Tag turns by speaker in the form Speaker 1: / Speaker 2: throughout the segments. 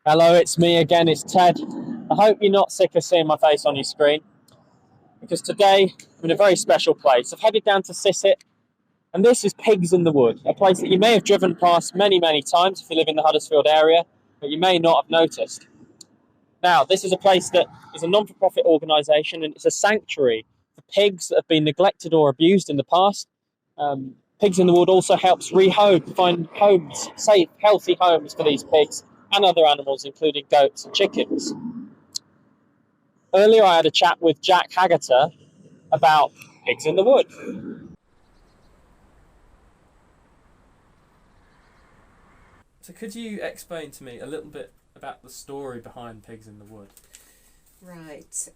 Speaker 1: Hello, it's me again, it's Ted. I hope you're not sick of seeing my face on your screen because today I'm in a very special place. I've headed down to Scissett and this is Pigs in the Wood, a place that you may have driven past many times if you live in the Huddersfield area, but you may not have noticed. Now, this is a place that is a non-for-profit organisation and it's a sanctuary for pigs that have been neglected or abused in the past. Pigs in the Wood also helps find homes, safe, healthy homes for these pigs and other animals, including goats and chickens. Earlier, I had a chat with Jac Haggata about pigs in the wood. So, could you explain to me a little bit about the story behind Pigs in the Wood?
Speaker 2: Right,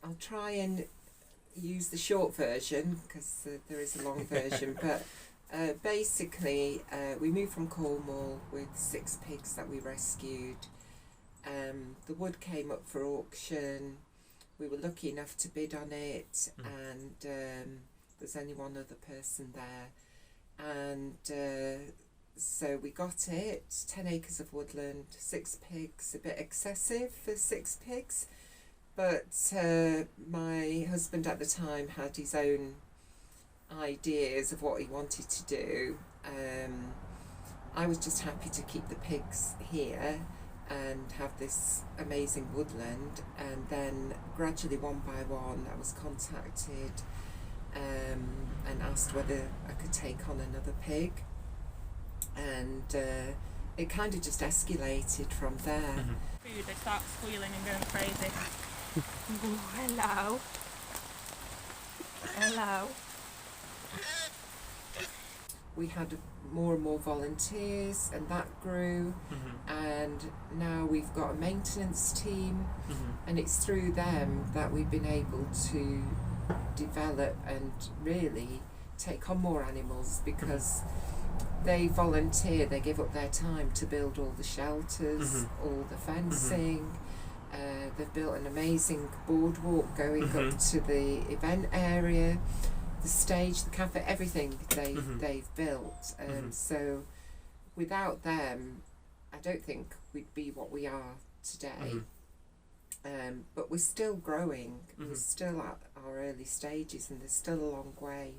Speaker 2: I'll try and use the short version because there is a long version, but basically we moved from Cornwall with 6 pigs that we rescued. The wood came up for auction. We were lucky enough to bid on it, and there's only one other person there, and so we got it. 10 acres of woodland, 6 pigs, a bit excessive for 6 pigs, but my husband at the time had his own ideas of what he wanted to do. I was just happy to keep the pigs here and have this amazing woodland, and then gradually one by one I was contacted and asked whether I could take on another pig, and it kind of just escalated from there.
Speaker 3: Food, they start squealing and going crazy. Ooh, hello. Hello.
Speaker 2: We had more and more volunteers, and that grew, and now we've got a maintenance team, and it's through them that we've been able to develop and really take on more animals, because they volunteer, they give up their time to build all the shelters, all the fencing. They've built an amazing boardwalk going up to the event area, the stage, the cafe, everything they've built. So without them, I don't think we'd be what we are today. But we're still growing. We're still at our early stages, and there's still a long way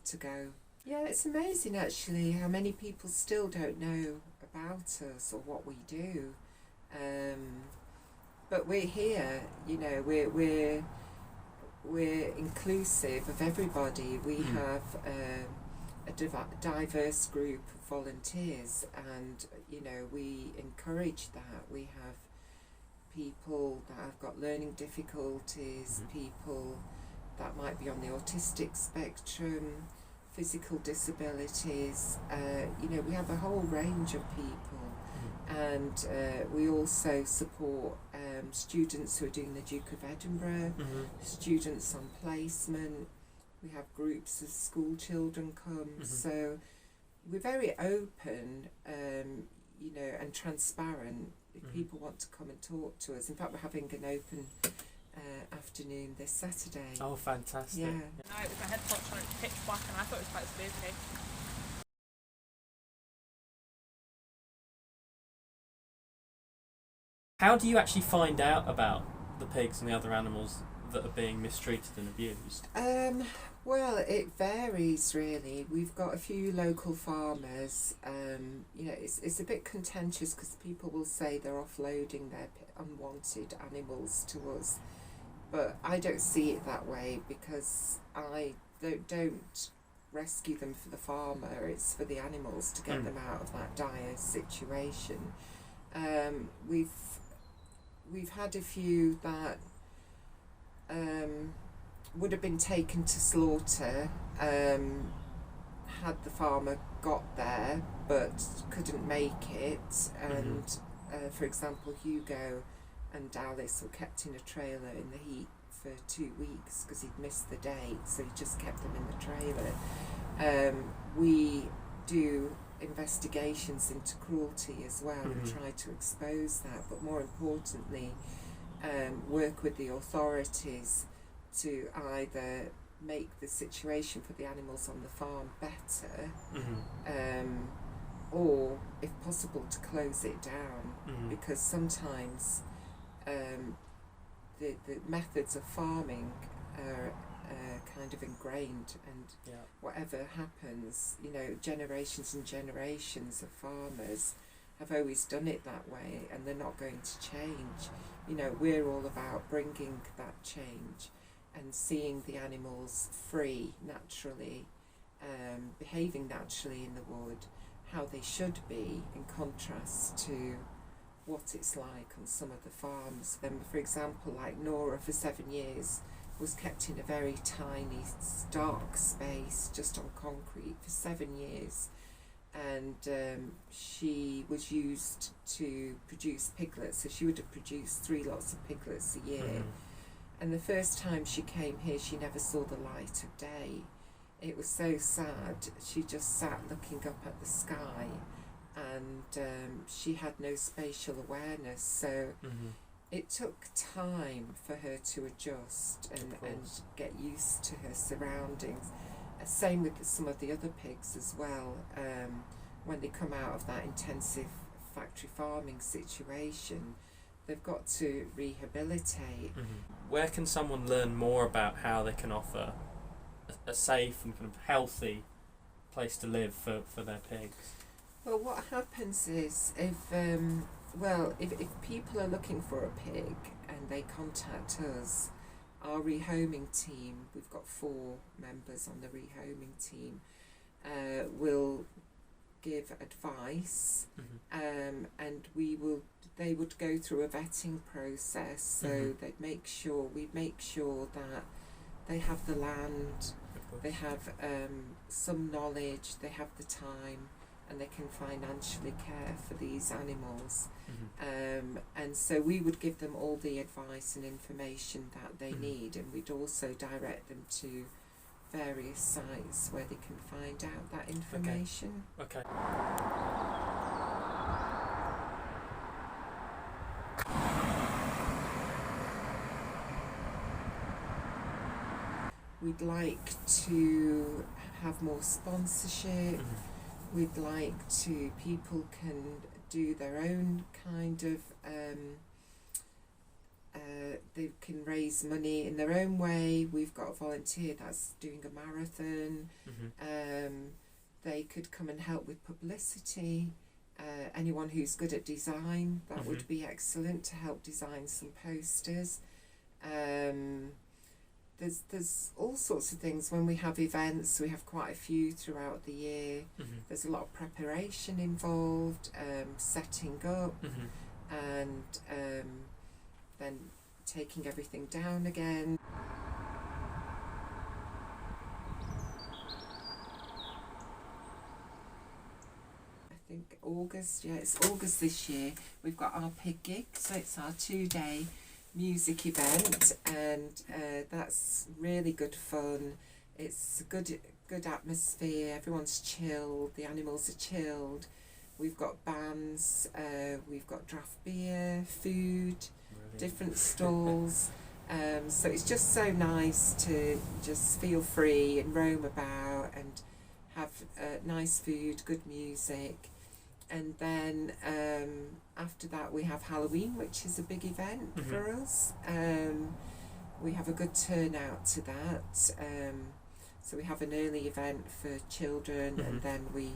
Speaker 2: to go. Yeah, it's amazing actually how many people still don't know about us or what we do. But we're here, you know, we're inclusive of everybody. We have a diverse group of volunteers, and you know, we encourage that. We have people that have got learning difficulties, people that might be on the autistic spectrum, physical disabilities. You know, we have a whole range of people, and we also support students who are doing the Duke of Edinburgh, students on placement. We have groups of school children come, so we're very open, you know, and transparent. If people want to come and talk to us, in fact, we're having an open afternoon this Saturday.
Speaker 1: Oh, fantastic.
Speaker 2: Yeah.
Speaker 3: No, it was my head torch and it's pitch black, and I thought it was quite spooky.
Speaker 1: How do you actually find out about the pigs and the other animals that are being mistreated and abused?
Speaker 2: Well, it varies really. We've got a few local farmers. You know, it's a bit contentious because people will say they're offloading their unwanted animals to us, but I don't see it that way, because I don't rescue them for the farmer. It's for the animals, to get them out of that dire situation. We've had a few that would have been taken to slaughter had the farmer got there but couldn't make it, and for example, Hugo and Alice were kept in a trailer in the heat for 2 weeks because he'd missed the date, so he just kept them in the trailer. We do investigations into cruelty as well, and try to expose that, but more importantly, work with the authorities to either make the situation for the animals on the farm better, or if possible to close it down, because sometimes the methods of farming are kind of ingrained, and whatever happens, you know, generations and generations of farmers have always done it that way, and they're not going to change. You know, we're all about bringing that change and seeing the animals free, naturally, behaving naturally in the wood, how they should be, in contrast to what it's like on some of the farms. Then, for example, like Nora for 7 years was kept in a very tiny, dark space, just on concrete for 7 years. And she was used to produce piglets, so she would have produced 3 lots of piglets a year. And the first time she came here, she never saw the light of day. It was so sad. She just sat looking up at the sky, and she had no spatial awareness. So it took time for her to adjust and get used to her surroundings. Same with some of the other pigs as well. When they come out of that intensive factory farming situation, they've got to rehabilitate.
Speaker 1: Where can someone learn more about how they can offer a safe and kind of healthy place to live for their pigs?
Speaker 2: Well, what happens is if people are looking for a pig and they contact us, our rehoming team, we've got 4 members on the rehoming team, will give advice, and they would go through a vetting process, so we'd make sure that they have the land, they have some knowledge, they have the time, and they can financially care for these animals. And so we would give them all the advice and information that they need, and we'd also direct them to various sites where they can find out that information.
Speaker 1: Okay.
Speaker 2: We'd like to have more sponsorship. We'd like to, people can do their own kind of, they can raise money in their own way. We've got a volunteer that's doing a marathon. They could come and help with publicity. Anyone who's good at design, that would be excellent to help design some posters. There's all sorts of things. When we have events, we have quite a few throughout the year. There's a lot of preparation involved, setting up, and then taking everything down again. I think August, it's August this year, we've got our pig gig, so it's our 2-day music event, and that's really good fun. It's a good atmosphere, everyone's chilled, the animals are chilled. We've got bands, we've got draft beer, food, different stalls. So it's just so nice to just feel free and roam about and have nice food, good music. And then after that we have Halloween, which is a big event for us. We have a good turnout to that. So we have an early event for children, and then we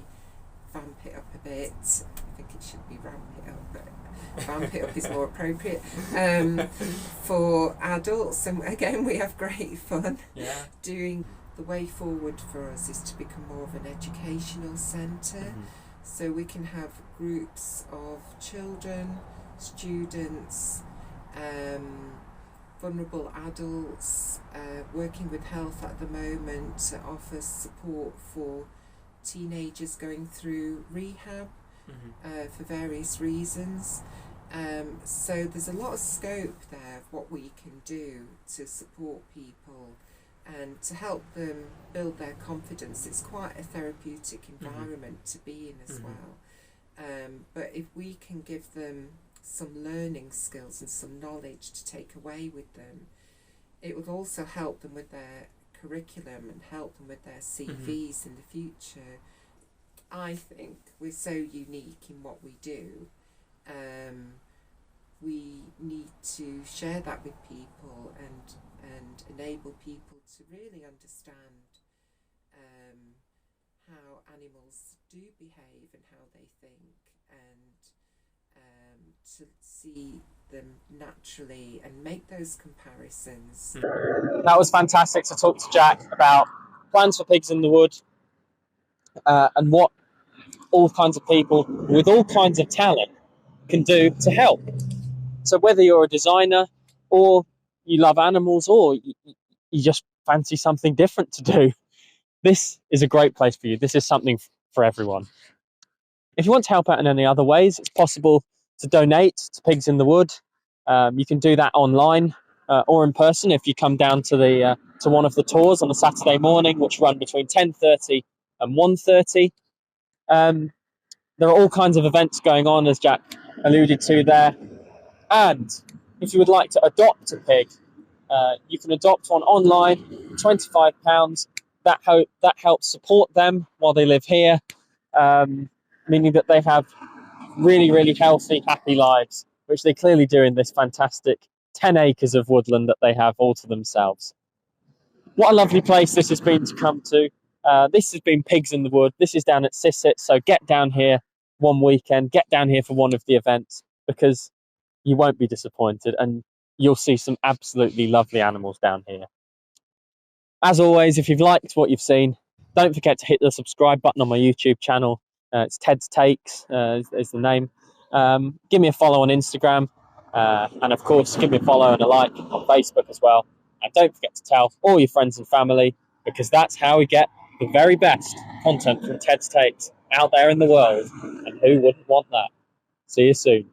Speaker 2: vamp it up a bit. I think it should be ramp it up, but vamp it up is more appropriate. For adults, and again we have great fun doing. The way forward for us is to become more of an educational centre. So we can have groups of children, students, vulnerable adults, working with health at the moment to offer support for teenagers going through rehab for various reasons. So there's a lot of scope there of what we can do to support people and to help them build their confidence. It's quite a therapeutic environment to be in as well. But if we can give them some learning skills and some knowledge to take away with them, it would also help them with their curriculum and help them with their CVs in the future. I think we're so unique in what we do. We need to share that with people and enable people to really understand how animals do behave and how they think, and to see them naturally and make those comparisons.
Speaker 1: That was fantastic to talk to Jac about plans for Pigs in the Wood, and what all kinds of people with all kinds of talent can do to help. So whether you're a designer, or you love animals, or you just fancy something different to do, this is a great place for you. This is something for everyone. If you want to help out in any other ways, it's possible to donate to Pigs in the Wood. You can do that online or in person if you come down to one of the tours on a Saturday morning, which run between 10:30 and 1:30. There are all kinds of events going on, as Jac alluded to there. And if you would like to adopt a pig, you can adopt one online, £25. That helps support them while they live here, meaning that they have really, really healthy, happy lives, which they clearly do in this fantastic 10 acres of woodland that they have all to themselves. What a lovely place this has been to come to. This has been Pigs in the Wood. This is down at Scissett, so get down here one weekend, get down here for one of the events, because you won't be disappointed and you'll see some absolutely lovely animals down here. As always, if you've liked what you've seen, don't forget to hit the subscribe button on my YouTube channel. It's Ted's Takes is the name. Give me a follow on Instagram, and of course give me a follow and a like on Facebook as well. And don't forget to tell all your friends and family, because that's how we get the very best content from Ted's Takes out there in the world, and who wouldn't want that? See you soon.